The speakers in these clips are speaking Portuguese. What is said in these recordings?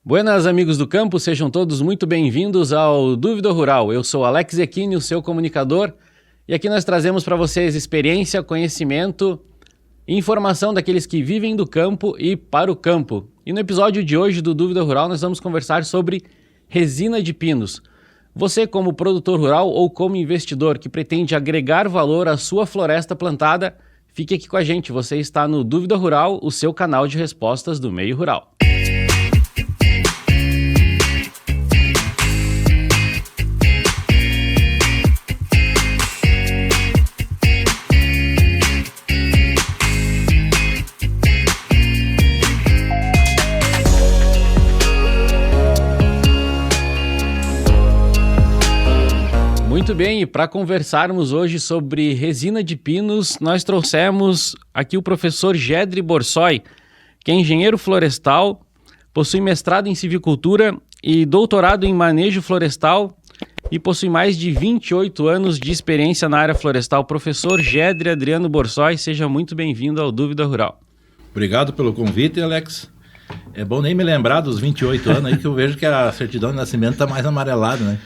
Buenas, amigos do campo, sejam todos muito bem-vindos ao Dúvida Rural. Eu sou Alex Zecchini, o seu comunicador, e aqui nós trazemos para vocês experiência, conhecimento e informação daqueles que vivem do campo e para o campo. E no episódio de hoje do Dúvida Rural nós vamos conversar sobre resina de pinos. Você, como produtor rural ou como investidor que pretende agregar valor à sua floresta plantada, fique aqui com a gente. Você está no Dúvida Rural, o seu canal de respostas do meio rural. Muito bem, e para conversarmos hoje sobre resina de pinos, nós trouxemos aqui o professor Gedri Borsoi, que é engenheiro florestal, possui mestrado em silvicultura e doutorado em manejo florestal e possui mais de 28 anos de experiência na área florestal. Professor Gedri Adriano Borsoi, seja muito bem-vindo ao Dúvida Rural. Obrigado pelo convite, Alex. É bom nem me lembrar dos 28 anos aí, que eu vejo que a certidão de nascimento está mais amarelada, né?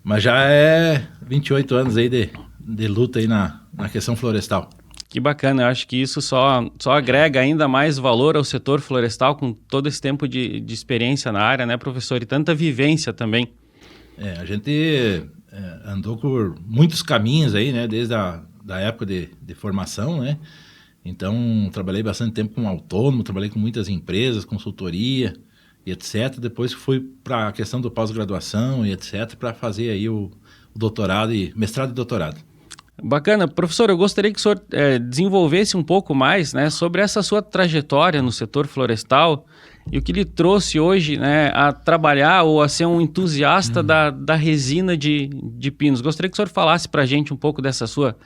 Mas já é 28 anos aí de luta aí na questão florestal. Que bacana, eu acho que isso só agrega ainda mais valor ao setor florestal com todo esse tempo de experiência na área, né, professor? E tanta vivência também. A gente andou por muitos caminhos aí, né, desde da época de formação, né? Então, trabalhei bastante tempo como autônomo, trabalhei com muitas empresas, consultoria e etc. Depois fui para a questão do pós-graduação e etc. para fazer aí o doutorado e mestrado e doutorado. Bacana. Professor, eu gostaria que o senhor desenvolvesse um pouco mais, né, sobre essa sua trajetória no setor florestal e o que lhe trouxe hoje, né, a trabalhar ou a ser um entusiasta da resina de pinos. Gostaria que o senhor falasse para a gente um pouco dessa sua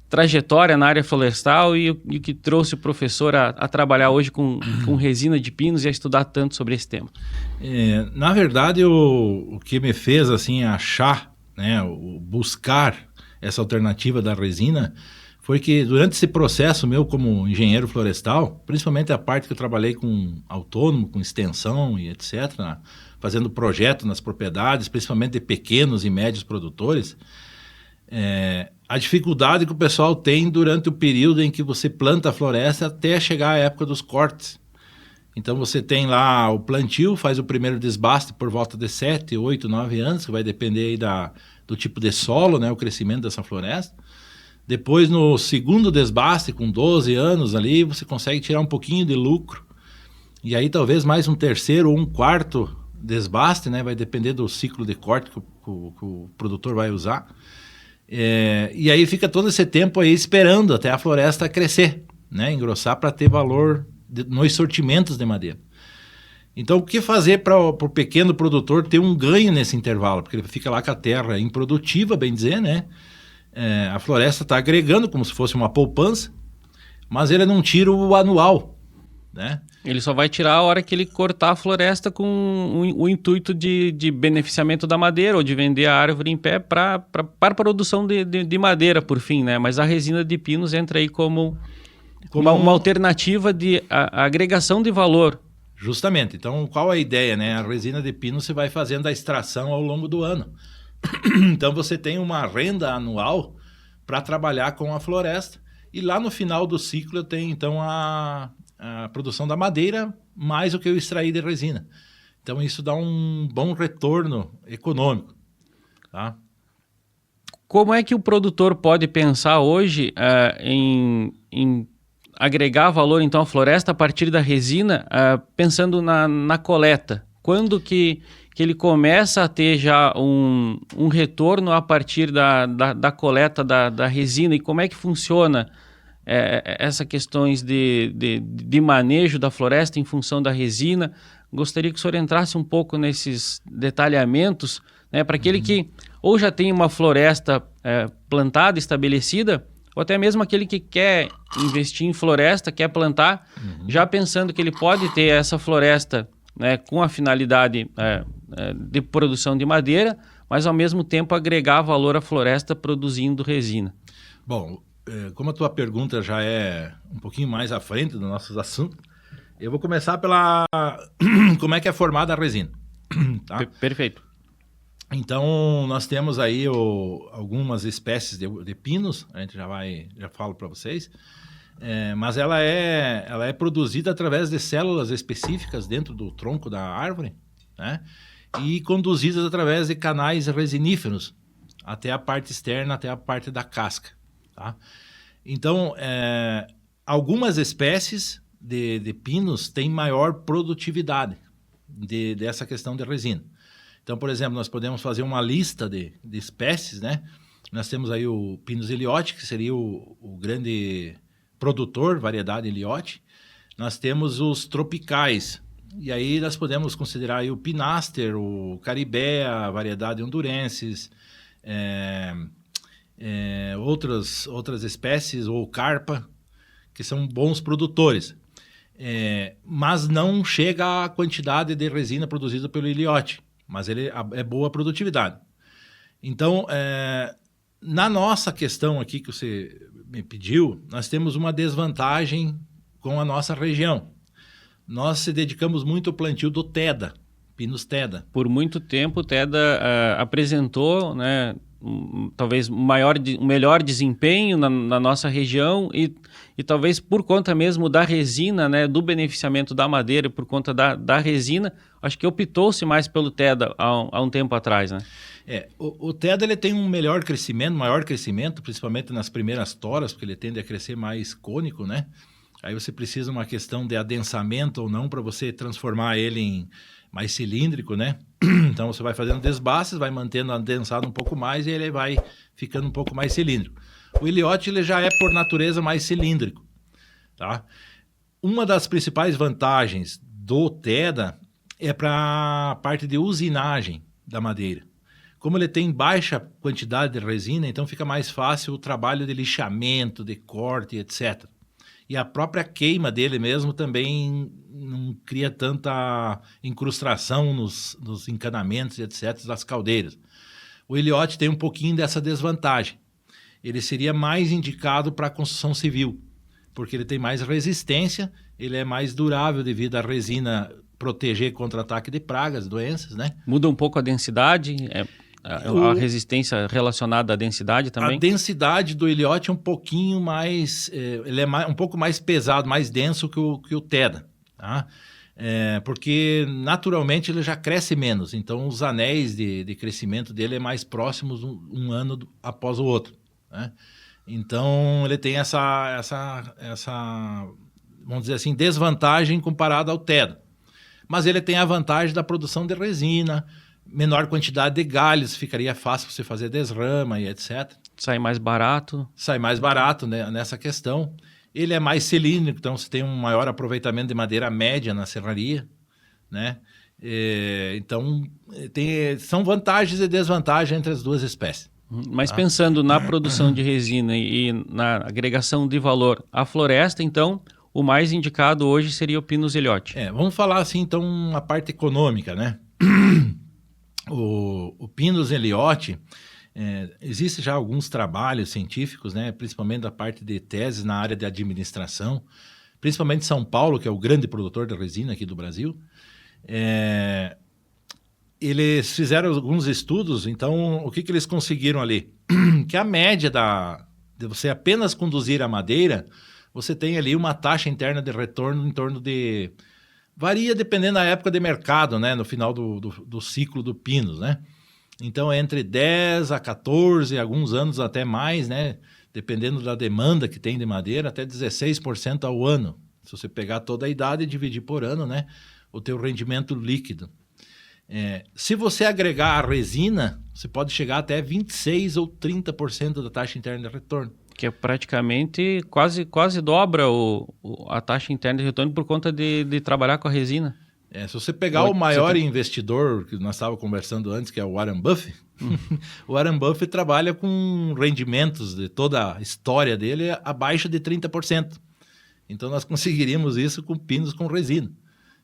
trajetória na área florestal e o que trouxe o professor a trabalhar hoje com resina de pinos e a estudar tanto sobre esse tema. Na verdade, o que me fez assim achar, né, buscar essa alternativa da resina foi que durante esse processo meu como engenheiro florestal, principalmente a parte que eu trabalhei com autônomo, com extensão e etc., fazendo projeto nas propriedades, principalmente de pequenos e médios produtores, a dificuldade que o pessoal tem durante o período em que você planta a floresta até chegar à época dos cortes. Então você tem lá o plantio, faz o primeiro desbaste por volta de 7, 8, 9 anos, que vai depender aí do tipo de solo, né, o crescimento dessa floresta. Depois no segundo desbaste, com 12 anos ali, você consegue tirar um pouquinho de lucro. E aí talvez mais um terceiro ou um quarto desbaste, né, vai depender do ciclo de corte que o produtor vai usar. E aí fica todo esse tempo aí esperando até a floresta crescer, né, engrossar para ter valor nos sortimentos de madeira. Então o que fazer para o pequeno produtor ter um ganho nesse intervalo? Porque ele fica lá com a terra improdutiva, bem dizer, né? A floresta está agregando como se fosse uma poupança, mas ele não tira o anual, né? Ele só vai tirar a hora que ele cortar a floresta com o intuito de beneficiamento da madeira ou de vender a árvore em pé para a produção de madeira, por fim, né? Mas a resina de pinos entra aí como uma alternativa de agregação de valor. Justamente. Então, qual a ideia, né? A resina de pino você vai fazendo a extração ao longo do ano. Então, você tem uma renda anual para trabalhar com a floresta e lá no final do ciclo eu tenho, então, a produção da madeira mais o que eu extraí de resina. Então isso dá um bom retorno econômico, tá? Como é que o produtor pode pensar hoje em agregar valor então à floresta a partir da resina, pensando na coleta? Quando que ele começa a ter já um retorno a partir da coleta da resina e como é que funciona essas questões de manejo da floresta em função da resina? Gostaria que o senhor entrasse um pouco nesses detalhamentos, né, para aquele que ou já tem uma floresta plantada, estabelecida, ou até mesmo aquele que quer investir em floresta, quer plantar, já pensando que ele pode ter essa floresta, né, com a finalidade de produção de madeira, mas ao mesmo tempo agregar valor à floresta produzindo resina. Bom, como a tua pergunta já é um pouquinho mais à frente do nosso assunto, Eu vou começar pela como é que é formada a resina. Tá? Perfeito. Então, nós temos aí algumas espécies de pinos, a gente já falo para vocês, mas ela é produzida através de células específicas dentro do tronco da árvore, né? E conduzidas através de canais resiníferos até a parte externa, até a parte da casca. Tá? Então, algumas espécies de pinos têm maior produtividade dessa questão de resina. Então, por exemplo, nós podemos fazer uma lista de espécies, né? Nós temos aí o Pinus eliote, que seria o grande produtor, variedade eliote. Nós temos os tropicais, e aí nós podemos considerar aí o Pinaster, o Caribé, a variedade hondurensis, outras espécies, ou Carpa, que são bons produtores. Mas não chega à quantidade de resina produzida pelo eliote, mas ele é boa produtividade. Então, na nossa questão aqui que você me pediu, nós temos uma desvantagem com a nossa região. Nós se dedicamos muito ao plantio do Teda, Pinus Teda. Por muito tempo o Teda apresentou, né, talvez um melhor desempenho na nossa região e talvez por conta mesmo da resina, né, do beneficiamento da madeira, por conta da resina, acho que optou-se mais pelo Teda há um tempo atrás, né? O Teda ele tem um maior crescimento, principalmente nas primeiras toras, porque ele tende a crescer mais cônico, né? Aí você precisa uma questão de adensamento ou não para você transformar ele em mais cilíndrico, né? Então você vai fazendo desbases, vai mantendo adensado um pouco mais e ele vai ficando um pouco mais cilíndrico. O eliote ele já é por natureza mais cilíndrico, tá? Uma das principais vantagens do Teda é para a parte de usinagem da madeira. Como ele tem baixa quantidade de resina, então fica mais fácil o trabalho de lixamento, de corte, etc. E a própria queima dele mesmo também não cria tanta incrustação nos encanamentos, etc., das caldeiras. O eliote tem um pouquinho dessa desvantagem. Ele seria mais indicado para a construção civil, porque ele tem mais resistência, ele é mais durável devido à resina proteger contra ataque de pragas, doenças, né? Muda um pouco a densidade, a resistência relacionada à densidade também? A densidade do eliote é um pouquinho mais... ele é um pouco mais pesado, mais denso que o Teda, tá? Porque naturalmente ele já cresce menos, então os anéis de crescimento dele é mais próximos um ano após o outro, né? Então ele tem essa, vamos dizer assim, desvantagem comparada ao Teda. Mas ele tem a vantagem da produção de resina, menor quantidade de galhos, ficaria fácil você fazer desrama e etc. Sai mais barato. Sai mais barato, né, nessa questão. Ele é mais cilíndrico, então você tem um maior aproveitamento de madeira média na serraria, né? Então, são vantagens e desvantagens entre as duas espécies. Mas pensando na produção de resina e na agregação de valor à floresta, então, o mais indicado hoje seria o Pinus eliote. Vamos falar assim, então, a parte econômica, né? O Pinus eliote, existe já alguns trabalhos científicos, né, principalmente da parte de teses na área de administração, principalmente São Paulo, que é o grande produtor de resina aqui do Brasil. Eles fizeram alguns estudos, então o que eles conseguiram ali? Que a média de você apenas conduzir a madeira, você tem ali uma taxa interna de retorno em torno de... Varia dependendo da época de mercado, né? No final do ciclo do Pinus, né? Então, entre 10 a 14, alguns anos até mais, né? Dependendo da demanda que tem de madeira, até 16% ao ano. Se você pegar toda a idade e dividir por ano, né? O teu rendimento líquido. Se você agregar a resina, você pode chegar até 26 ou 30% da taxa interna de retorno. Que é praticamente quase dobra a taxa interna de retorno por conta de trabalhar com a resina. Se você pegar o maior investidor que nós estávamos conversando antes, que é o Warren Buffett, o Warren Buffett trabalha com rendimentos de toda a história dele abaixo de 30%. Então nós conseguiríamos isso com pinos com resina.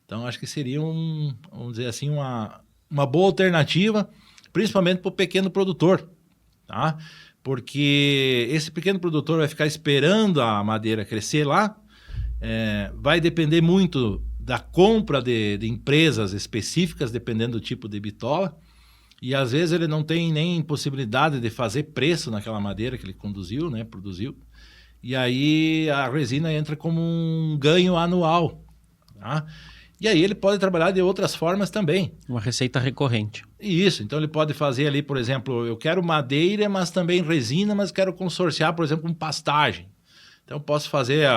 Então acho que seria vamos dizer assim, uma boa alternativa, principalmente para o pequeno produtor, tá? Porque esse pequeno produtor vai ficar esperando a madeira crescer lá, vai depender muito da compra de empresas específicas, dependendo do tipo de bitola. E às vezes ele não tem nem possibilidade de fazer preço naquela madeira que ele conduziu, né, produziu. E aí a resina entra como um ganho anual. Tá? E aí ele pode trabalhar de outras formas também. Uma receita recorrente. Isso, então ele pode fazer ali, por exemplo, eu quero madeira, mas também resina, mas quero consorciar, por exemplo, com pastagem. Então posso fazer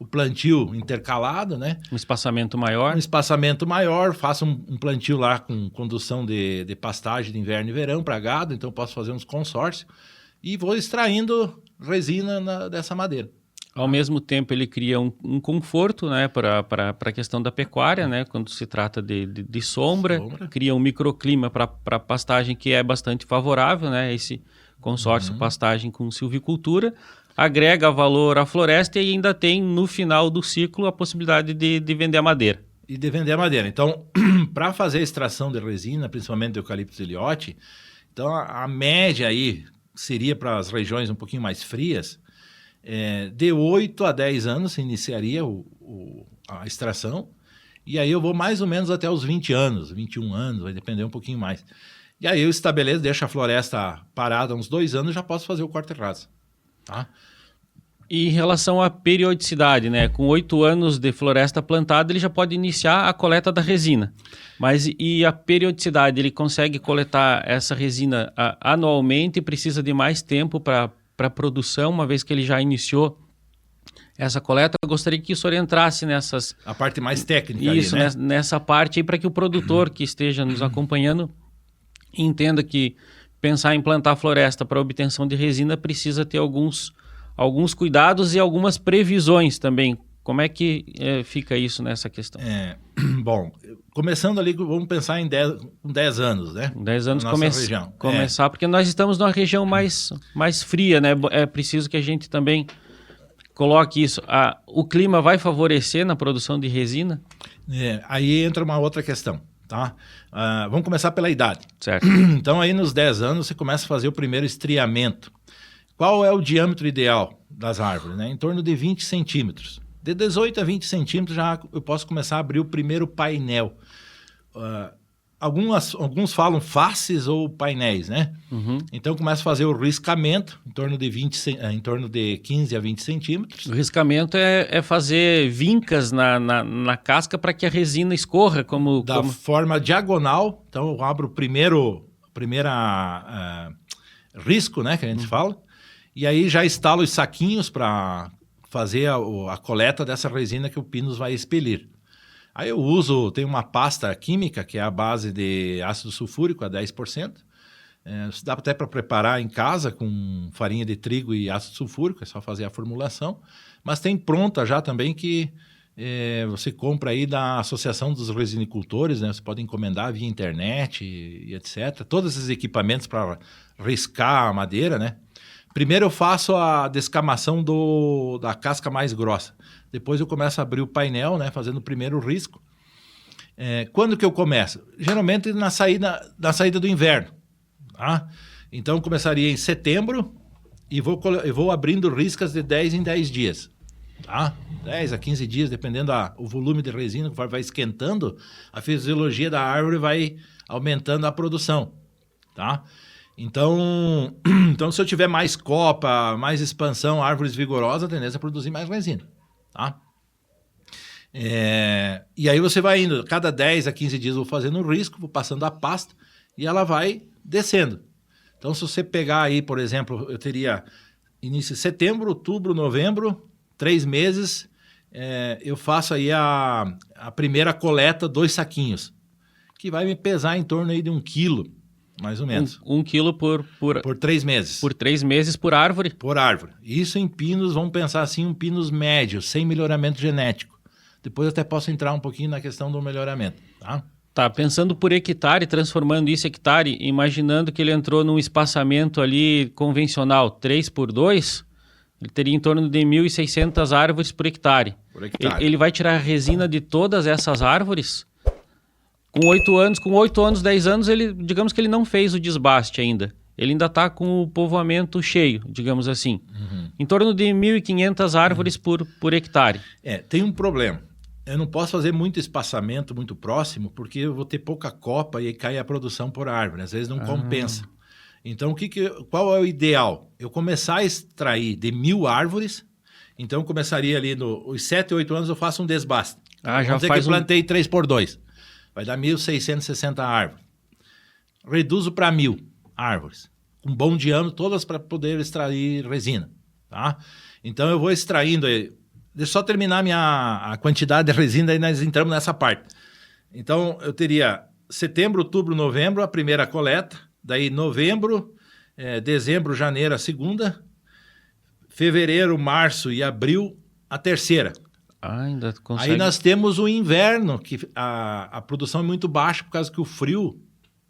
o plantio intercalado, né? Um espaçamento maior. Um espaçamento maior, faço um plantio lá com condução de pastagem de inverno e verão para gado, então posso fazer uns consórcios e vou extraindo resina dessa madeira. Ao mesmo tempo, ele cria um conforto, né, para a questão da pecuária, né, quando se trata de sombra, cria um microclima para a pastagem que é bastante favorável, né, esse consórcio pastagem com silvicultura, agrega valor à floresta e ainda tem, no final do ciclo, a possibilidade de vender a madeira. E de vender a madeira. Então, para fazer a extração de resina, principalmente do eucalipto ilhote, então a média aí seria para as regiões um pouquinho mais frias, de 8 a 10 anos se iniciaria a extração, e aí eu vou mais ou menos até os 20 anos, 21 anos, vai depender um pouquinho mais. E aí eu estabeleço, deixo a floresta parada uns 2 anos, já posso fazer o corte raso. Tá? E em relação à periodicidade, né? Com 8 anos de floresta plantada, ele já pode iniciar a coleta da resina. Mas e a periodicidade? Ele consegue coletar essa resina anualmente e precisa de mais tempo para produção, uma vez que ele já iniciou essa coleta? Eu gostaria que o senhor entrasse nessas... A parte mais técnica isso, ali, né? Nessa parte aí, para que o produtor que esteja nos acompanhando entenda que pensar em plantar floresta para obtenção de resina precisa ter alguns cuidados e algumas previsões também. Como é que fica isso nessa questão? Bom, começando ali, vamos pensar em 10 anos, né? 10 anos região. Começar, porque nós estamos numa região mais fria, né? É preciso que a gente também coloque isso. O clima vai favorecer na produção de resina? Aí entra uma outra questão, tá? Vamos começar pela idade. Certo. Então aí nos 10 anos você começa a fazer o primeiro estriamento. Qual é o diâmetro ideal das árvores? Né? Em torno de 20 centímetros. De 18 a 20 centímetros já eu posso começar a abrir o primeiro painel. Alguns falam faces ou painéis, né? Uhum. Então começa a fazer o riscamento em torno de 15 a 20 centímetros. O riscamento é fazer vincas na casca para que a resina escorra como forma diagonal. Então eu abro o primeiro risco, né, que a gente fala. E aí já instalo os saquinhos para fazer a coleta dessa resina que o Pinus vai expelir. Aí eu tem uma pasta química, que é a base de ácido sulfúrico a 10%. Dá até para preparar em casa com farinha de trigo e ácido sulfúrico, é só fazer a formulação. Mas tem pronta já também que você compra aí da Associação dos Resinicultores, né? Você pode encomendar via internet e etc. Todos esses equipamentos para riscar a madeira, né? Primeiro eu faço a descamação da casca mais grossa. Depois eu começo a abrir o painel, né, fazendo o primeiro risco. Quando que eu começo? Geralmente na saída do inverno. Tá? Então eu começaria em setembro e vou abrindo riscas de 10 em 10 dias. Tá? 10 a 15 dias, dependendo o volume de resina, que vai esquentando, a fisiologia da árvore vai aumentando a produção. Tá? Então, se eu tiver mais copa, mais expansão, árvores vigorosas, a tendência é produzir mais resina. Tá? E aí você vai indo, cada 10 a 15 dias eu vou fazendo um risco, vou passando a pasta e ela vai descendo. Então, se você pegar aí, por exemplo, eu teria início de setembro, outubro, novembro, 3 meses, eu faço aí a primeira coleta, 2 saquinhos, que vai me pesar em torno aí de 1 quilo. Mais ou menos. 1 quilo por 3 meses. Por 3 meses por árvore? Por árvore. Isso em pinos, vamos pensar assim, um pinos médio, sem melhoramento genético. Depois eu até posso entrar um pouquinho na questão do melhoramento, tá? Tá, pensando por hectare, transformando isso em hectare, imaginando que ele entrou num espaçamento ali convencional, 3x2, ele teria em torno de 1.600 árvores por hectare. Ele vai tirar a resina de todas essas árvores? Com 8 anos, 10 anos, digamos que ele não fez o desbaste ainda. Ele ainda está com o povoamento cheio, digamos assim. Uhum. Em torno de 1.500 árvores por hectare. Tem um problema. Eu não posso fazer muito espaçamento muito próximo, porque eu vou ter pouca copa e aí cai a produção por árvore. Às vezes não compensa. Então, qual é o ideal? Eu começar a extrair de 1.000 árvores. Então, eu começaria ali nos 7, 8 anos, eu faço um desbaste. Já Vamos dizer faz que eu plantei 3x2. Vai dar 1.660 árvores. Reduzo para 1.000 árvores. Com bom diâmetro, todas para poder extrair resina. Tá? Então, eu vou extraindo... Deixa eu só terminar a quantidade de resina, aí nós entramos nessa parte. Então, eu teria setembro, outubro, novembro, a primeira coleta. Daí, novembro, dezembro, janeiro, a segunda. Fevereiro, março e abril, a terceira. Ainda consegue. Aí nós temos o inverno, que a produção é muito baixa, por causa que o frio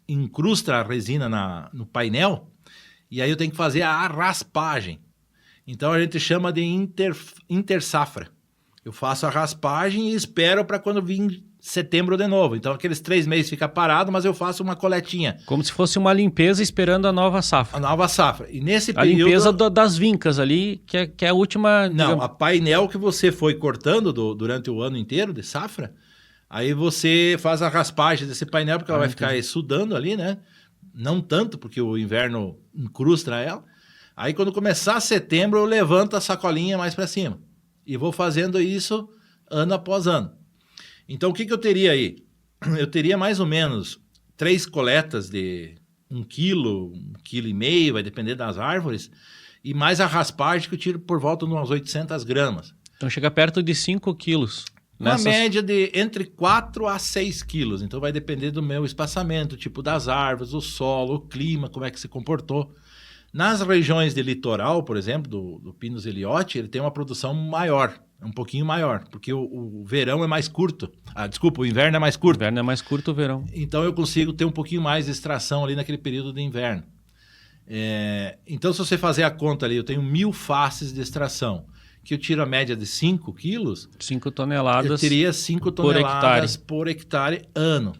incrusta a resina no painel. E aí eu tenho que fazer a raspagem. Então a gente chama de intersafra. Eu faço a raspagem e espero para quando vir setembro de novo. Então aqueles 3 meses fica parado, mas eu faço uma coletinha. Como se fosse uma limpeza esperando a nova safra. A nova safra. E nesse período... A limpeza das vincas ali, que é a última... Não, digamos... a painel que você foi cortando durante o ano inteiro de safra, aí você faz a raspagem desse painel, porque ela vai ficar sudando ali, né? Não tanto, porque o inverno incrusta ela. Aí quando começar setembro, eu levanto a sacolinha mais para cima. E vou fazendo isso ano após ano. Então, o que eu teria aí? Eu teria mais ou menos 3 coletas de 1 quilo, 1,5 quilo, vai depender das árvores, e mais a raspagem que eu tiro por volta de umas 800 gramas. Então, chega perto de 5 quilos. Uma média de entre 4 a 6 quilos. Então, vai depender do meu espaçamento, o tipo das árvores, o solo, o clima, como é que se comportou. Nas regiões de litoral, por exemplo, do Pinus Elliott, ele tem uma produção maior, um pouquinho maior, porque o verão é mais curto. O inverno é mais curto. O inverno é mais curto, o verão. Então eu consigo ter um pouquinho mais de extração ali naquele período de inverno. Então, se você fazer a conta ali, eu tenho 1.000 faces de extração, que eu tiro a média de 5 quilos. 5 toneladas. Eu teria 5 toneladas por hectare ano.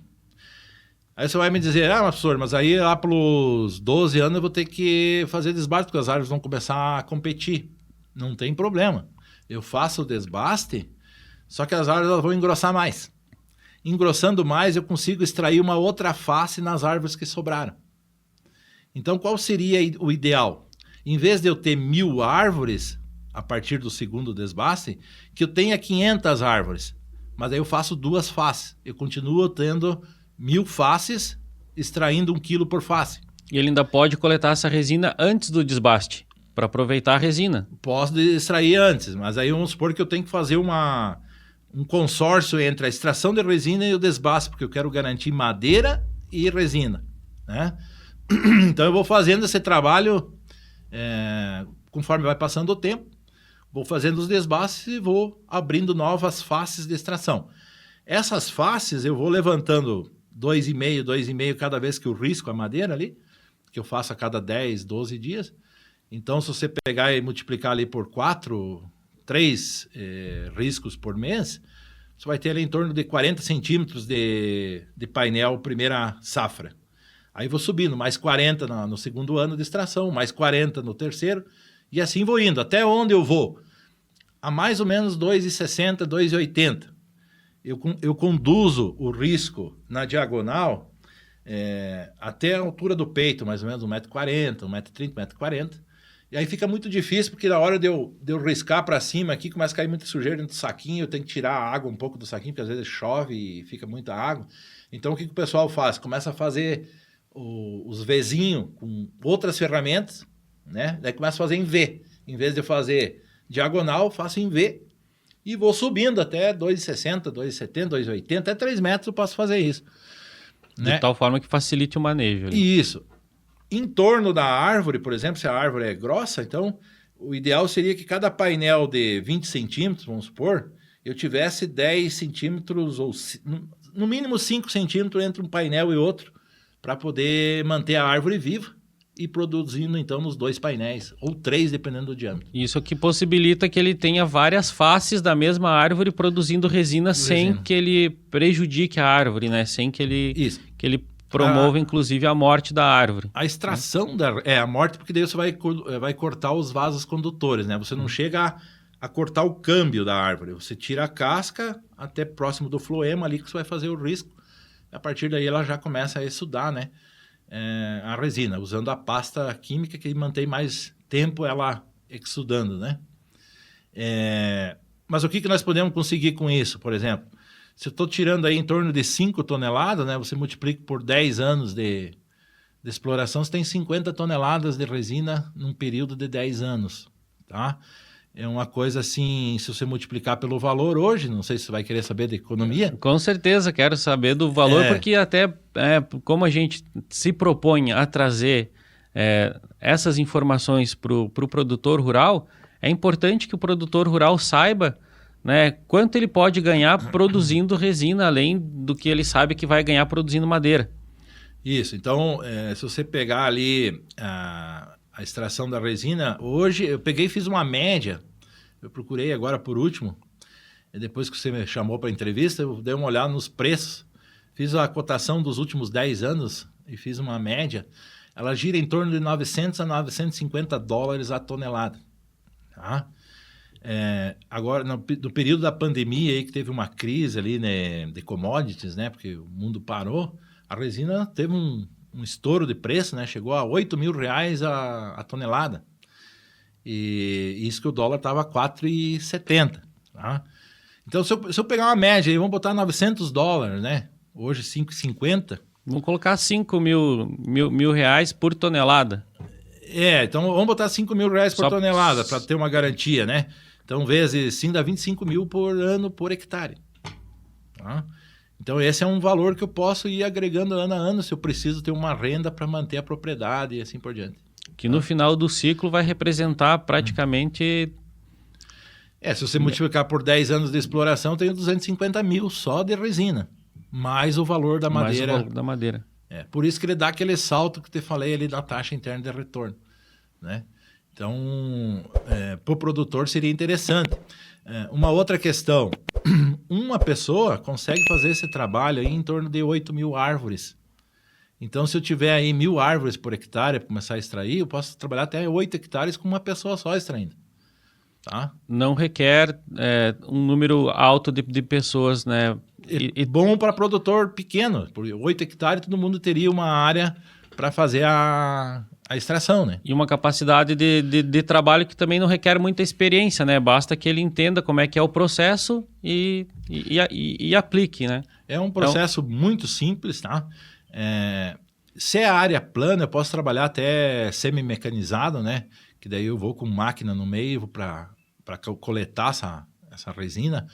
Aí você vai me dizer, professor, mas aí lá pelos 12 anos eu vou ter que fazer desbaste, porque as árvores vão começar a competir. Não tem problema. Eu faço o desbaste, só que as árvores elas vão engrossar mais. Engrossando mais, eu consigo extrair uma outra face nas árvores que sobraram. Então, qual seria o ideal? Em vez de eu ter 1.000 árvores, a partir do segundo desbaste, que eu tenha 500 árvores. Mas aí eu faço 2 faces. Eu continuo tendo 1.000 faces, extraindo 1 quilo por face. E ele ainda pode coletar essa resina antes do desbaste, para aproveitar a resina. Posso extrair antes, mas aí vamos supor que eu tenho que fazer um consórcio entre a extração de resina e o desbaste, porque eu quero garantir madeira e resina, né? Então eu vou fazendo esse trabalho conforme vai passando o tempo, vou fazendo os desbastes e vou abrindo novas faces de extração. Essas faces eu vou levantando 2,5 cada vez que eu risco a madeira ali, que eu faço a cada 10, 12 dias. Então, se você pegar e multiplicar ali por 3 riscos por mês, você vai ter ali em torno de 40 centímetros de painel primeira safra. Aí vou subindo, mais 40 no segundo ano de extração, mais 40 no terceiro, e assim vou indo. Até onde eu vou? A mais ou menos 2,60, 2,80. Eu conduzo o risco na diagonal até a altura do peito, mais ou menos 1,40 m, 1,30 m, 1,40 m. E aí fica muito difícil, porque na hora de eu riscar para cima aqui, começa a cair muita sujeira dentro do saquinho, eu tenho que tirar a água um pouco do saquinho, porque às vezes chove e fica muita água. Então o que o pessoal faz? Começa a fazer os Vzinhos com outras ferramentas, né? Daí começa a fazer em V. Em vez de fazer diagonal, faço em V. E vou subindo até 2,60, 2,70, 2,80, até 3 metros eu posso fazer isso. De tal forma que facilite o manejo. Ali. Isso. Em torno da árvore, por exemplo, se a árvore é grossa, então o ideal seria que cada painel de 20 centímetros, vamos supor, eu tivesse 10 centímetros ou no mínimo 5 centímetros entre um painel e outro, para poder manter a árvore viva e produzindo, então, nos 2 painéis, ou 3, dependendo do diâmetro. Isso que possibilita que ele tenha várias faces da mesma árvore produzindo resina sem que ele prejudique a árvore, né? Sem que ele promove inclusive a morte da árvore. A extração a morte, porque daí você vai cortar os vasos condutores, né? Você não chega a cortar o câmbio da árvore. Você tira a casca até próximo do floema ali que você vai fazer o risco. A partir daí ela já começa a exudar, né? A resina, usando a pasta química que mantém mais tempo ela exudando, né? Mas o que nós podemos conseguir com isso, por exemplo? Se eu estou tirando aí em torno de 5 toneladas, né? Você multiplica por 10 anos de exploração, você tem 50 toneladas de resina num período de 10 anos, tá? É uma coisa assim, se você multiplicar pelo valor hoje, não sei se você vai querer saber de economia. Com certeza, quero saber do valor, porque até como a gente se propõe a trazer essas informações para o produtor rural, é importante que o produtor rural saiba, né, quanto ele pode ganhar produzindo resina, além do que ele sabe que vai ganhar produzindo madeira. Isso, então, se você pegar ali a extração da resina, hoje eu peguei e fiz uma média, eu procurei agora por último, depois que você me chamou para a entrevista, eu dei uma olhada nos preços, fiz a cotação dos últimos 10 anos e fiz uma média, ela gira em torno de 900 a 950 dólares a tonelada, tá? Agora, no período da pandemia, aí, que teve uma crise ali, né, de commodities, né, porque o mundo parou, a resina teve um estouro de preço, né, chegou a R$8.000 a tonelada. E isso que o dólar estava a 4,70. Tá? Então, se eu pegar uma média, aí, vamos botar 900 dólares, né, hoje 5,50. Vamos colocar 5 mil reais por tonelada. Então vamos botar 5 mil reais por tonelada para ter uma garantia, né? Então, vezes 5 dá 25 mil por ano por hectare. Tá? Então, esse é um valor que eu posso ir agregando ano a ano se eu preciso ter uma renda para manter a propriedade e assim por diante. Que no final do ciclo vai representar praticamente... se você multiplicar por 10 anos de exploração, eu tenho 250 mil só de resina. Mais o valor da madeira. Mais o valor da madeira. Por isso que ele dá aquele salto que eu te falei ali da taxa interna de retorno, né? Então, para o produtor seria interessante. Uma outra questão, uma pessoa consegue fazer esse trabalho aí em torno de 8.000 árvores. Então, se eu tiver aí 1.000 árvores por hectare para começar a extrair, eu posso trabalhar até 8 hectares com uma pessoa só extraindo. Tá? Não requer um número alto de pessoas, né? Bom para produtor pequeno, por 8 hectares todo mundo teria uma área para fazer a extração, né? E uma capacidade de trabalho que também não requer muita experiência, né? Basta que ele entenda como é que é o processo e aplique, né? É um processo muito simples, tá? Se é área plana, eu posso trabalhar até semi-mecanizado, né? Que daí eu vou com máquina no meio para coletar essa resina.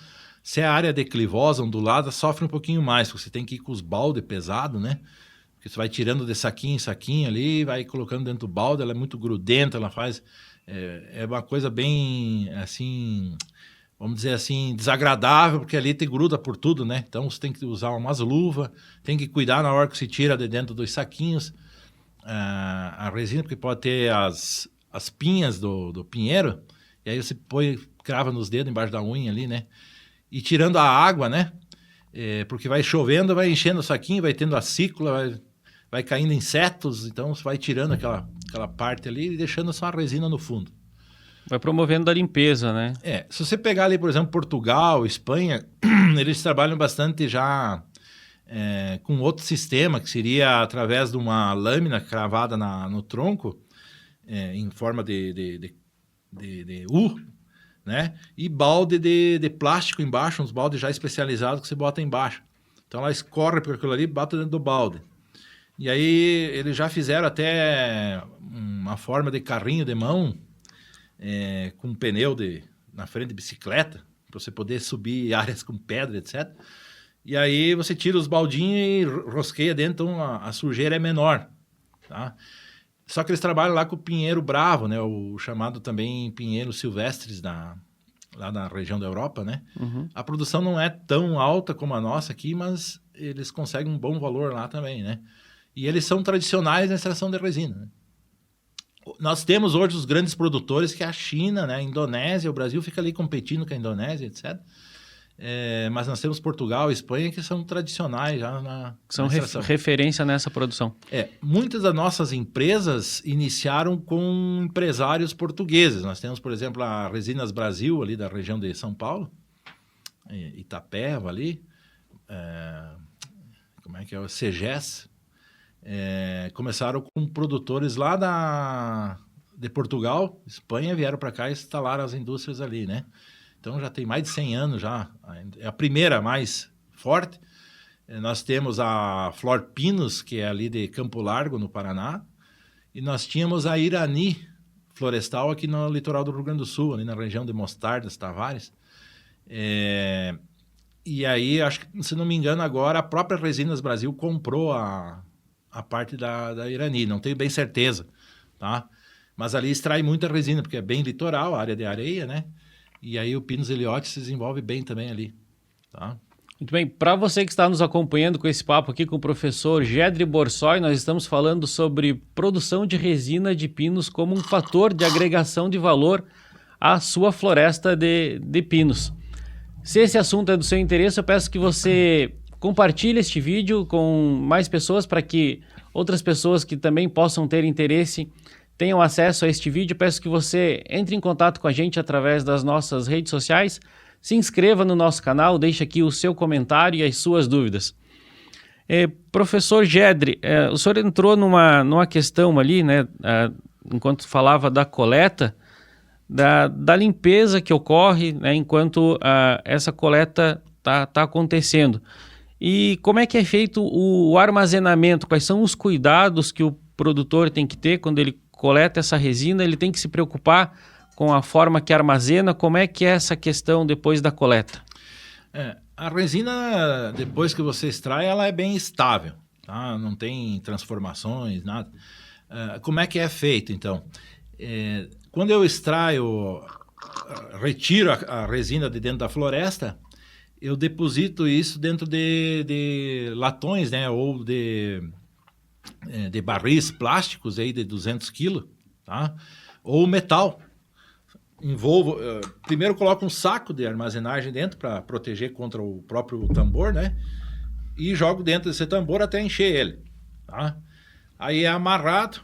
Se é área declivosa, ondulada, sofre um pouquinho mais, porque você tem que ir com os balde pesado, né? Porque você vai tirando de saquinho em saquinho ali, vai colocando dentro do balde, ela é muito grudenta, ela faz... É uma coisa bem, assim, vamos dizer assim, desagradável, porque ali te gruda por tudo, né? Então você tem que usar umas luvas, tem que cuidar na hora que você tira de dentro dos saquinhos a resina, porque pode ter as pinhas do pinheiro, e aí você crava nos dedos embaixo da unha ali, né? E tirando a água, né? Porque vai chovendo, vai enchendo o saquinho, vai tendo a cícula, vai caindo insetos, então você vai tirando aquela parte ali e deixando só a resina no fundo. Vai promovendo a limpeza, né? Se você pegar ali, por exemplo, Portugal, Espanha, eles trabalham bastante já com outro sistema, que seria através de uma lâmina cravada no tronco, em forma de U, né? E balde de plástico embaixo, uns baldes já especializados que você bota embaixo. Então ela escorre por aquilo ali e bota dentro do balde. E aí eles já fizeram até uma forma de carrinho de mão com um pneu na frente de bicicleta, para você poder subir áreas com pedra, etc. E aí você tira os baldinhos e rosqueia dentro, então a sujeira é menor, tá? Só que eles trabalham lá com o pinheiro bravo, né? O chamado também pinheiro silvestres lá na região da Europa, né? Uhum. A produção não é tão alta como a nossa aqui, mas eles conseguem um bom valor lá também, né? E eles são tradicionais na extração de resina, né? Nós temos hoje os grandes produtores, que é a China, né? A Indonésia, o Brasil fica ali competindo com a Indonésia, etc. Mas nós temos Portugal e Espanha que são tradicionais já são referência nessa produção. Muitas das nossas empresas iniciaram com empresários portugueses. Nós temos, por exemplo, a Resinas Brasil, ali da região de São Paulo, Itapeva ali, como é que é? O CEGES. Começaram com produtores lá de Portugal, Espanha, vieram para cá e instalaram as indústrias ali, né? Então já tem mais de 100 anos já. É a primeira mais forte. Nós temos a Flor Pinos, que é ali de Campo Largo, no Paraná. E nós tínhamos a Irani Florestal aqui no litoral do Rio Grande do Sul, ali na região de Mostardas, Tavares. E aí, acho que, se não me engano, agora a própria Resinas Brasil comprou a parte da Irani. Não tenho bem certeza, tá? Mas ali extrai muita resina, porque é bem litoral, área de areia, né? E aí o Pinus Eliotti se desenvolve bem também ali, tá? Muito bem, para você que está nos acompanhando com esse papo aqui com o professor Gedri Borsoi, nós estamos falando sobre produção de resina de pinos como um fator de agregação de valor à sua floresta de pinos. Se esse assunto é do seu interesse, eu peço que você compartilhe este vídeo com mais pessoas para que outras pessoas que também possam ter interesse tenham acesso a este vídeo. Peço que você entre em contato com a gente através das nossas redes sociais, se inscreva no nosso canal, deixe aqui o seu comentário e as suas dúvidas. Professor Gedri, o senhor entrou numa questão ali, né, enquanto falava da coleta, da limpeza que ocorre, né, enquanto essa coleta está acontecendo. E como é que é feito o armazenamento? Quais são os cuidados que o produtor tem que ter quando ele coleta essa resina? Ele tem que se preocupar com a forma que armazena. Como é que é essa questão depois da coleta? A resina, depois que você extrai, ela é bem estável, tá? Não tem transformações, nada. Como é que é feito, então? Quando eu extraio, retiro a resina de dentro da floresta, eu deposito isso dentro de latões, né? Ou de barris plásticos aí de 200 quilos, tá? Ou metal. Primeiro coloco um saco de armazenagem dentro para proteger contra o próprio tambor, né? E jogo dentro desse tambor até encher ele, tá? Aí é amarrado,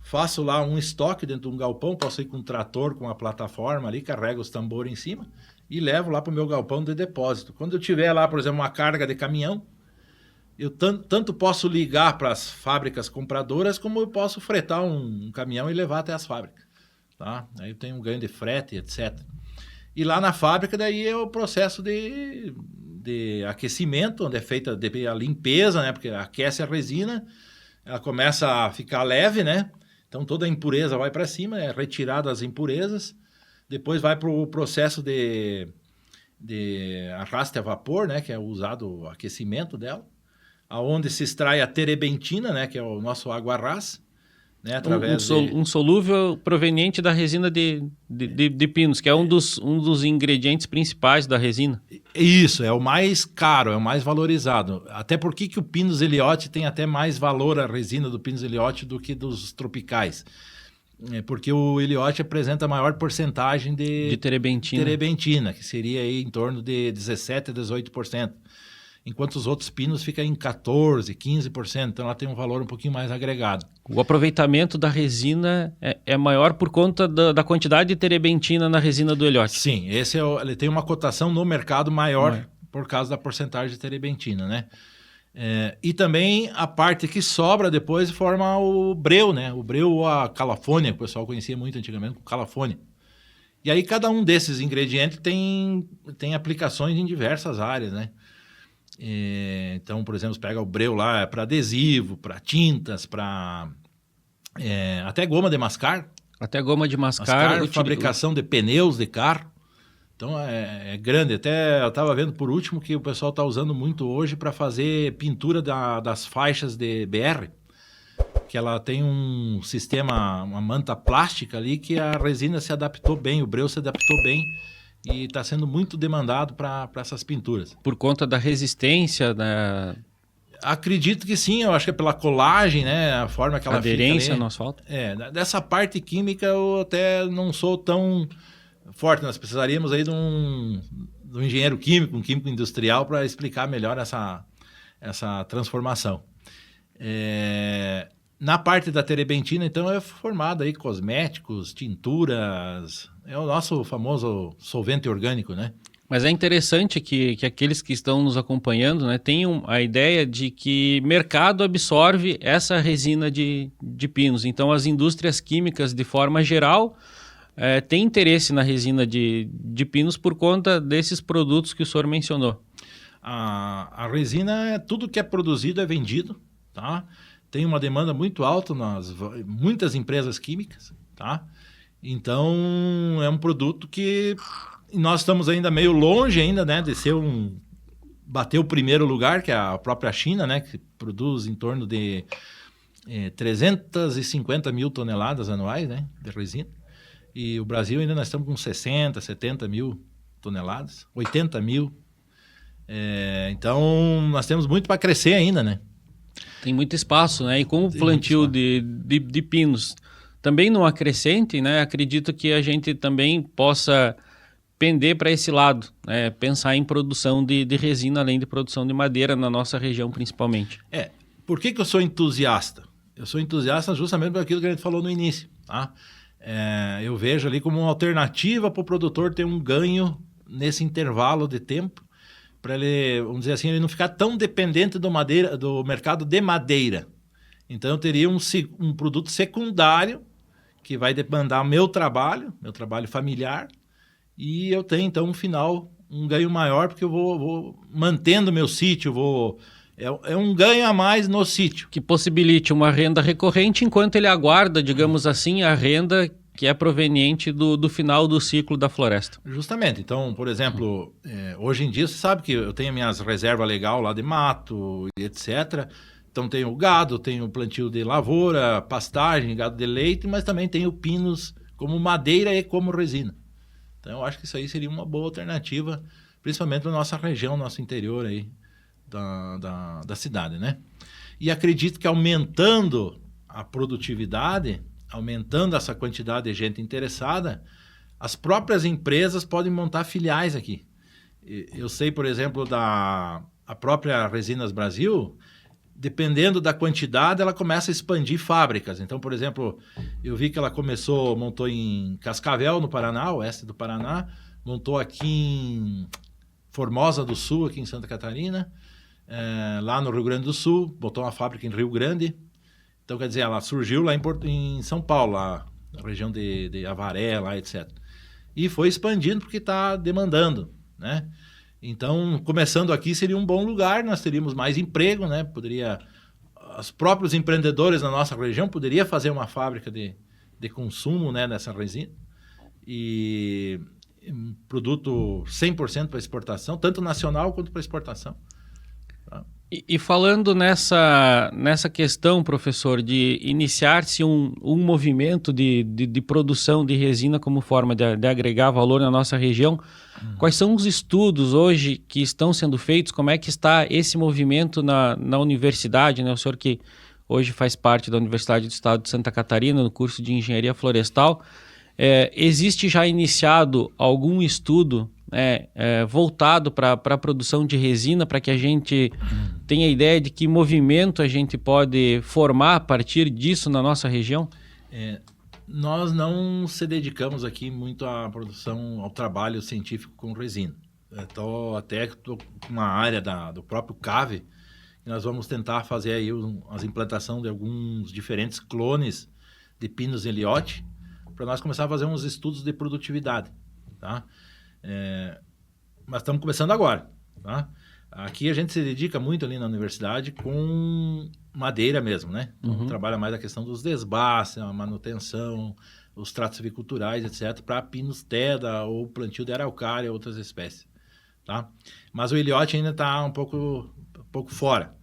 faço lá um estoque dentro de um galpão, posso ir com um trator, com uma plataforma ali, carrego os tambores em cima e levo lá para o meu galpão de depósito. Quando eu tiver lá, por exemplo, uma carga de caminhão, eu tanto posso ligar para as fábricas compradoras, como eu posso fretar um caminhão e levar até as fábricas, tá? Aí eu tenho um ganho de frete, etc. E lá na fábrica, daí é o processo de aquecimento, onde é feita a limpeza, né? Porque aquece a resina, ela começa a ficar leve, né? Então toda a impureza vai para cima, é retirada as impurezas, depois vai para o processo de arraste a vapor, né? Que é usado o aquecimento dela, aonde se extrai a terebentina, né, que é o nosso aguarrás, né, através um solúvel proveniente da resina de pinos, que é um dos ingredientes principais da resina. Isso, é o mais caro, é o mais valorizado. Até porque que o Pinus Eliotti tem até mais valor, a resina do Pinus Eliotti, do que dos tropicais. Porque o Eliotti apresenta a maior porcentagem de terebentina, que seria aí em torno de 17% a 18%. Enquanto os outros pinos ficam em 14%, 15%, então ela tem um valor um pouquinho mais agregado. O aproveitamento da resina é maior por conta da quantidade de terebentina na resina do Eliotti. Sim, ele tem uma cotação no mercado maior por causa da porcentagem de terebentina, né? E também a parte que sobra depois forma o breu, né? O breu ou a calafônia, que o pessoal conhecia muito antigamente como calafônia. E aí cada um desses ingredientes tem aplicações em diversas áreas, né? Então, por exemplo, pega o breu lá para adesivo, para tintas, para até goma de mascar. Até goma de mascar. Fabricação de pneus de carro. Então é grande. Até eu estava vendo por último que o pessoal está usando muito hoje para fazer pintura das faixas de BR. Que ela tem um sistema, uma manta plástica ali que a resina se adaptou bem, o breu se adaptou bem. E está sendo muito demandado para essas pinturas. Por conta da resistência, Acredito que sim, eu acho que é pela colagem, né? A forma que ela fica aderência no asfalto. Dessa parte química eu até não sou tão forte. Nós precisaríamos aí de do engenheiro químico, um químico industrial, para explicar melhor essa transformação. Na parte da terebentina, então, é formado aí cosméticos, tinturas, é o nosso famoso solvente orgânico, né? Mas é interessante que aqueles que estão nos acompanhando, né, tenham a ideia de que mercado absorve essa resina de pinos. Então, as indústrias químicas, de forma geral, têm interesse na resina de pinos por conta desses produtos que o senhor mencionou. A resina, tudo que é produzido é vendido, tá? Tem uma demanda muito alta nas muitas empresas químicas, tá? Então, é um produto que nós estamos ainda meio longe ainda, né, de bater o primeiro lugar, que é a própria China, né, que produz em torno de 350 mil toneladas anuais, né, de resina. E o Brasil ainda nós estamos com 60, 70 mil toneladas, 80 mil. Então, nós temos muito para crescer ainda, né? Tem muito espaço, né? E com o plantio de pinos também não acrescente, né? Acredito que a gente também possa pender para esse lado, né? Pensar em produção de resina, além de produção de madeira na nossa região, principalmente. Por que eu sou entusiasta? Eu sou entusiasta justamente por aquilo que a gente falou no início, tá? Eu vejo ali como uma alternativa para o produtor ter um ganho nesse intervalo de tempo, para ele, vamos dizer assim, ele não ficar tão dependente do mercado de madeira. Então, eu teria um produto secundário que vai demandar meu trabalho familiar, e eu tenho, então, no final, um ganho maior, porque eu vou mantendo meu sítio, é um ganho a mais no sítio. Que possibilite uma renda recorrente enquanto ele aguarda, digamos assim, a renda que é proveniente do final do ciclo da floresta. Justamente. Então, por exemplo, hoje em dia você sabe que eu tenho minhas reservas legais lá de mato, etc. Então tenho gado, tenho plantio de lavoura, pastagem, gado de leite, mas também tenho pinos como madeira e como resina. Então eu acho que isso aí seria uma boa alternativa, principalmente na nossa região, nosso interior aí da cidade, né? E acredito que aumentando a produtividade, aumentando essa quantidade de gente interessada, as próprias empresas podem montar filiais aqui. Eu sei, por exemplo, a própria Resinas Brasil, dependendo da quantidade, ela começa a expandir fábricas. Então, por exemplo, eu vi que ela montou em Cascavel, no Paraná, oeste do Paraná, montou aqui em Formosa do Sul, aqui em Santa Catarina, lá no Rio Grande do Sul, botou uma fábrica em Rio Grande. Então, quer dizer, ela surgiu lá em São Paulo, lá na região de Avaré, lá, etc. E foi expandindo porque está demandando, né? Então, começando aqui seria um bom lugar, nós teríamos mais emprego, né? Os próprios empreendedores na nossa região poderiam fazer uma fábrica de consumo, né, nessa resina. E um produto 100% para exportação, tanto nacional quanto para exportação. E falando nessa questão, professor, de iniciar-se um movimento de produção de resina como forma de agregar valor na nossa região, quais são os estudos hoje que estão sendo feitos? Como é que está esse movimento na universidade, né? O senhor que hoje faz parte da Universidade do Estado de Santa Catarina, no curso de Engenharia Florestal, existe já iniciado algum estudo voltado para a produção de resina, para que a gente tenha ideia de que movimento a gente pode formar a partir disso na nossa região? Nós não se dedicamos aqui muito à produção, ao trabalho científico com resina. Estou com uma área do próprio CAVE, e nós vamos tentar fazer aí as implantação de alguns diferentes clones de pinos Eliote, para nós começar a fazer uns estudos de produtividade, tá? Mas estamos começando agora, tá? Aqui a gente se dedica muito ali na universidade com madeira mesmo, né? Então, trabalha mais a questão dos desbates, a manutenção, os tratos aviculturais, etc., para pinos teda ou plantio de araucária e outras espécies, tá? Mas o Eliote ainda está um pouco fora.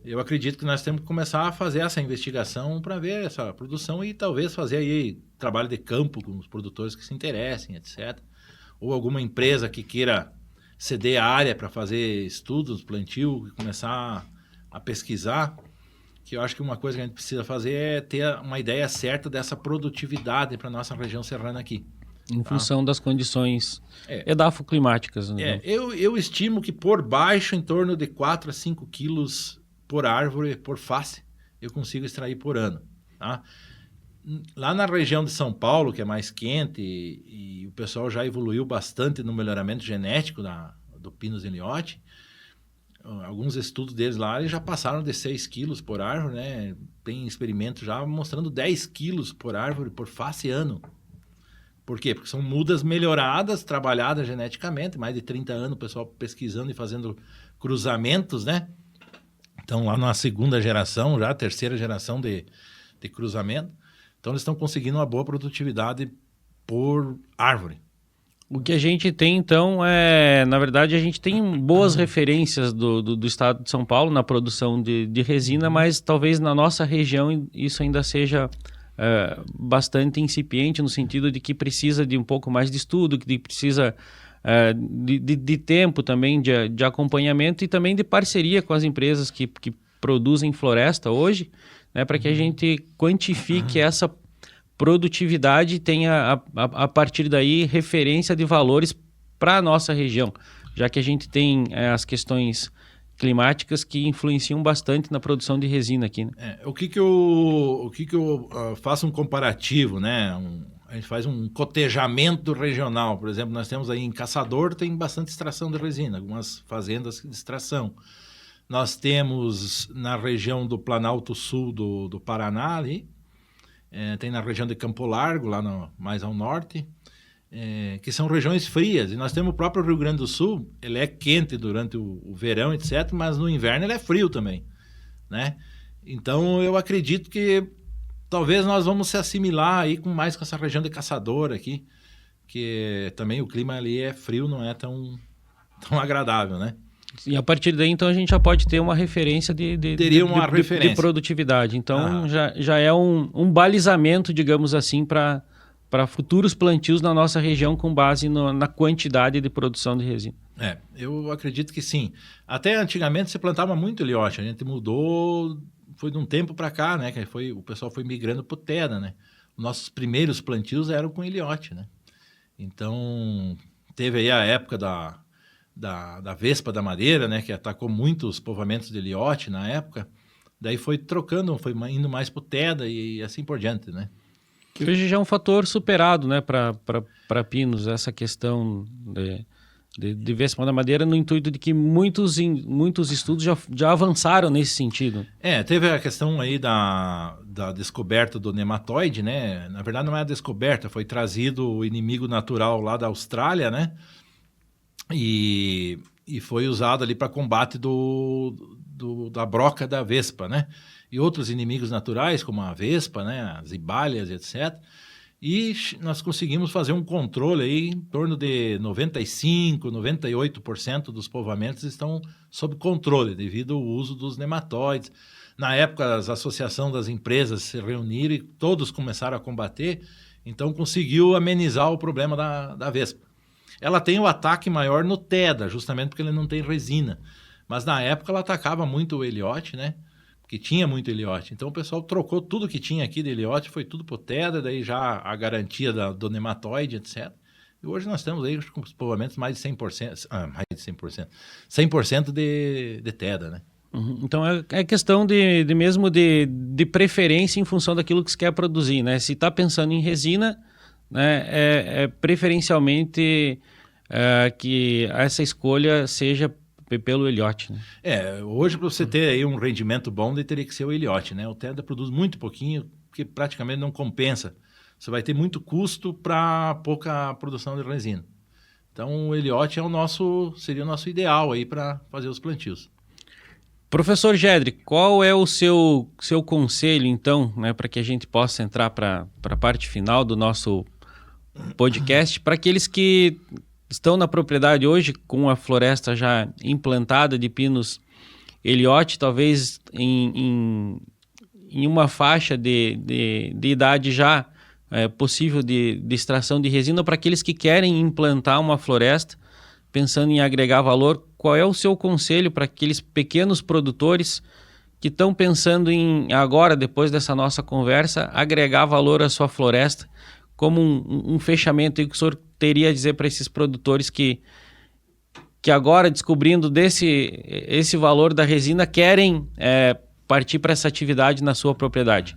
Eu acredito que nós temos que começar a fazer essa investigação para ver essa produção e talvez fazer aí trabalho de campo com os produtores que se interessem, etc., ou alguma empresa que queira ceder a área para fazer estudos, plantio, e começar a pesquisar, que eu acho que uma coisa que a gente precisa fazer é ter uma ideia certa dessa produtividade para a nossa região serrana aqui. Em função das condições edafoclimáticas. Né? Eu estimo que por baixo, em torno de 4 a 5 quilos por árvore, por face, eu consigo extrair por ano. Tá? Lá na região de São Paulo, que é mais quente, e o pessoal já evoluiu bastante no melhoramento genético do Pinus Elliott, alguns estudos deles lá eles já passaram de 6 quilos por árvore, né? Tem experimentos já mostrando 10 quilos por árvore por face ano. Por quê? Porque são mudas melhoradas, trabalhadas geneticamente, mais de 30 anos o pessoal pesquisando e fazendo cruzamentos, né? Então lá na segunda geração, já a terceira geração de cruzamento, então eles estão conseguindo uma boa produtividade por árvore. O que a gente tem, então, na verdade, a gente tem boas referências do estado de São Paulo na produção de resina, mas talvez na nossa região isso ainda seja bastante incipiente, no sentido de que precisa de um pouco mais de estudo, que precisa de tempo também, de acompanhamento e também de parceria com as empresas que produzem floresta hoje, né, para que a gente quantifique essa produtividade e tenha, a partir daí, referência de valores para a nossa região, já que a gente tem as questões climáticas que influenciam bastante na produção de resina aqui. Né? O que eu faço um comparativo, né? A gente faz um cotejamento regional. Por exemplo, nós temos aí em Caçador, tem bastante extração de resina, algumas fazendas de extração. Nós temos na região do Planalto Sul do Paraná ali, tem na região de Campo Largo, lá mais ao norte, que são regiões frias. E nós temos o próprio Rio Grande do Sul, ele é quente durante o verão, etc., mas no inverno ele é frio também, né? Então eu acredito que talvez nós vamos se assimilar aí mais com essa região de Caçador aqui, que também o clima ali é frio, não é tão agradável, né? E a partir daí, então, a gente já pode ter uma referência de produtividade. Então, já é um balizamento, digamos assim, para futuros plantios na nossa região com base na quantidade de produção de resina. Eu acredito que sim. Até antigamente se plantava muito Elliott, a gente mudou, foi de um tempo para cá, né? Que o pessoal foi migrando para o Teda, né? Nossos primeiros plantios eram com Elliott, né? Então, teve aí a época da Vespa da Madeira, né, que atacou muitos povoamentos de Elliott na época, daí foi trocando, foi indo mais para o Teda e assim por diante, né? Que hoje já é um fator superado, né, para pinos, essa questão de Vespa da Madeira, no intuito de que muitos estudos já avançaram nesse sentido. Teve a questão aí da descoberta do nematóide, né? Na verdade não é a descoberta, foi trazido o inimigo natural lá da Austrália, né? E foi usado ali para combate da broca da vespa, né? E outros inimigos naturais, como a vespa, né? As ibálias, etc. E nós conseguimos fazer um controle aí, em torno de 95%, 98% dos povoamentos estão sob controle, devido ao uso dos nematóides. Na época, as associações das empresas se reuniram e todos começaram a combater, então conseguiu amenizar o problema da vespa. Ela tem o ataque maior no Teda, justamente porque ele não tem resina. Mas na época ela atacava muito o Elliott, né? Porque tinha muito Elliott. Então o pessoal trocou tudo que tinha aqui de Elliott, foi tudo pro Teda, daí já a garantia do nematóide, etc. E hoje nós temos aí com os povoamentos mais de 100%, mais de 100%, 100% de Teda, né? Então é questão mesmo de preferência em função daquilo que se quer produzir, né? Se está pensando em resina, né, preferencialmente que essa escolha seja pelo Elliott. Né? Hoje para você ter aí um rendimento bom, teria que ser o Elliott, né? O Teda produz muito pouquinho, que praticamente não compensa. Você vai ter muito custo para pouca produção de resina. Então o Elliott seria o nosso ideal aí para fazer os plantios. Professor Gedri, qual é o seu conselho, então, né, para que a gente possa entrar para a parte final do nosso podcast, para aqueles que estão na propriedade hoje com a floresta já implantada de pinos Elliott, talvez em uma faixa de idade já possível de extração de resina, para aqueles que querem implantar uma floresta, pensando em agregar valor, qual é o seu conselho para aqueles pequenos produtores que estão pensando em, agora, depois dessa nossa conversa, agregar valor à sua floresta como um fechamento aí que o senhor teria a dizer para esses produtores que agora, descobrindo esse valor da resina, querem partir para essa atividade na sua propriedade?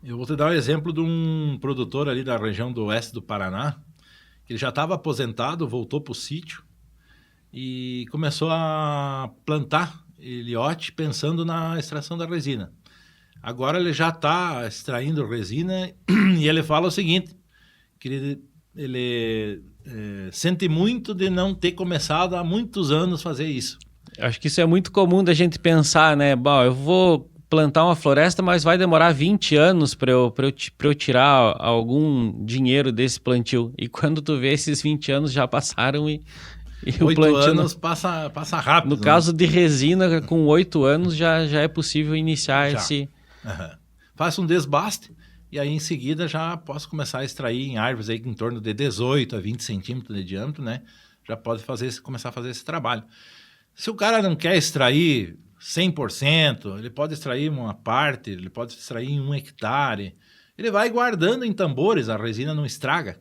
Eu vou te dar o exemplo de um produtor ali da região do oeste do Paraná, que ele já estava aposentado, voltou para o sítio e começou a plantar ilhote pensando na extração da resina. Agora ele já está extraindo resina e ele fala o seguinte, que ele sente muito de não ter começado há muitos anos fazer isso. Acho que isso é muito comum da gente pensar, né? Bom, eu vou plantar uma floresta, mas vai demorar 20 anos para eu tirar algum dinheiro desse plantio. E quando tu vê, esses 20 anos já passaram e o 8 plantio... anos passa rápido. No caso de resina, com 8 anos já é possível iniciar já. esse... Uhum. Faço um desbaste e aí em seguida já posso começar a extrair em árvores aí em torno de 18 a 20 centímetros de diâmetro, né? Já pode começar a fazer esse trabalho. Se o cara não quer extrair 100%, ele pode extrair uma parte, ele pode extrair em 1 hectare. Ele vai guardando em tambores, a resina não estraga.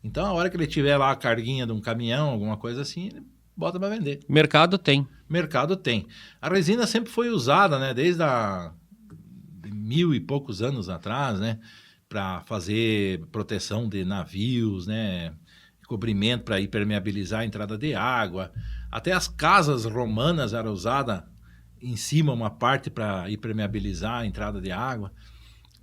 Então, a hora que ele tiver lá a carguinha de um caminhão, alguma coisa assim, ele bota para vender. Mercado tem. Mercado tem. A resina sempre foi usada, né? Desde 1000 e poucos anos atrás, né? Para fazer proteção de navios, né? Cobrimento para impermeabilizar a entrada de água. Até as casas romanas era usada em cima uma parte para impermeabilizar a entrada de água.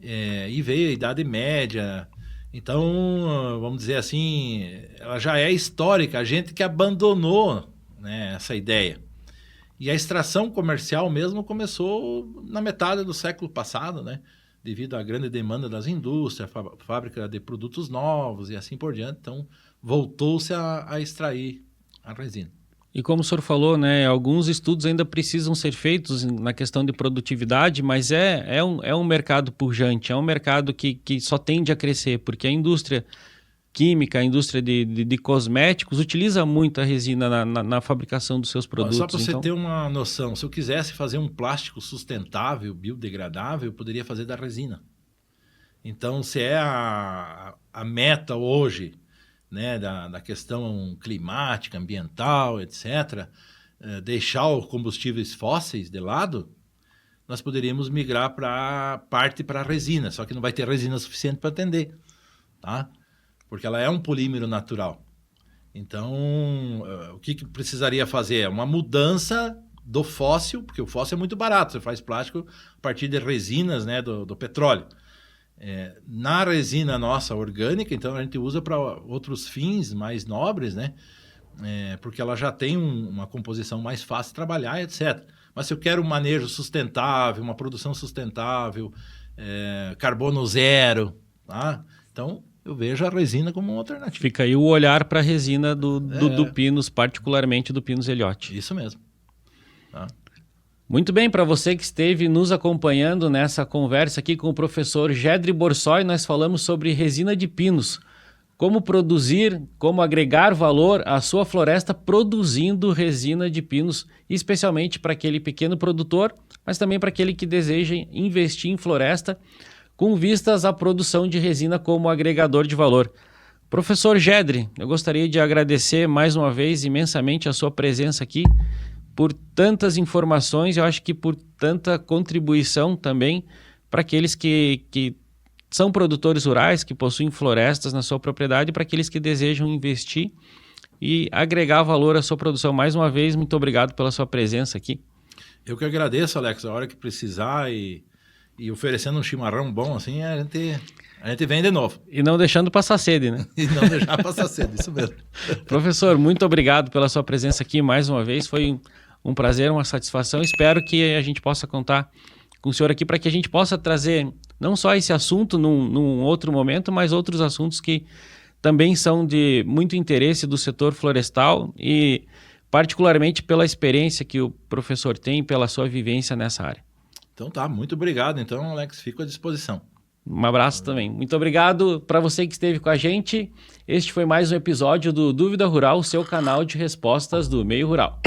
E veio a Idade Média. Então, vamos dizer assim, ela já é histórica. A gente que abandonou, né, essa ideia. E a extração comercial mesmo começou na metade do século passado, né? Devido à grande demanda das indústrias, fábrica de produtos novos e assim por diante. Então, voltou-se a extrair a resina. E como o senhor falou, né, alguns estudos ainda precisam ser feitos na questão de produtividade, mas é um mercado pujante, é um mercado que só tende a crescer, porque a indústria química, a indústria de cosméticos utiliza muito a resina na fabricação dos seus produtos. Só para você ter uma noção, se eu quisesse fazer um plástico sustentável, biodegradável, eu poderia fazer da resina. Então, se é a meta hoje, né, da questão climática, ambiental, etc., deixar os combustíveis fósseis de lado, nós poderíamos migrar para a resina, só que não vai ter resina suficiente para atender, tá? Porque ela é um polímero natural. Então, o que precisaria fazer? Uma mudança do fóssil, porque o fóssil é muito barato, você faz plástico a partir de resinas, né, do petróleo. Na resina nossa orgânica, então a gente usa para outros fins mais nobres, né? Porque ela já tem uma composição mais fácil de trabalhar, etc. Mas se eu quero um manejo sustentável, uma produção sustentável, carbono zero, tá? Então eu vejo a resina como uma alternativa. Fica aí o olhar para a resina do Pinus, particularmente do Pinus Eliotti. Isso mesmo. Tá? Muito bem, para você que esteve nos acompanhando nessa conversa aqui com o professor Gedri Borsoi, nós falamos sobre resina de pinos. Como produzir, como agregar valor à sua floresta produzindo resina de pinos, especialmente para aquele pequeno produtor, mas também para aquele que deseja investir em floresta com vistas à produção de resina como agregador de valor. Professor Gedri, eu gostaria de agradecer mais uma vez imensamente a sua presença aqui, por tantas informações, eu acho que por tanta contribuição também para aqueles que são produtores rurais, que possuem florestas na sua propriedade, para aqueles que desejam investir e agregar valor à sua produção. Mais uma vez, muito obrigado pela sua presença aqui. Eu que agradeço, Alex, a hora que precisar e oferecendo um chimarrão bom assim, a gente vem de novo. E não deixando passar sede, né? E não deixar passar sede, isso mesmo. Professor, muito obrigado pela sua presença aqui mais uma vez, foi um prazer, uma satisfação. Espero que a gente possa contar com o senhor aqui para que a gente possa trazer não só esse assunto num outro momento, mas outros assuntos que também são de muito interesse do setor florestal e particularmente pela experiência que o professor tem, pela sua vivência nessa área. Então tá, muito obrigado. Então, Alex, fico à disposição. Um abraço também. Muito obrigado para você que esteve com a gente. Este foi mais um episódio do Dúvida Rural, seu canal de respostas do meio rural.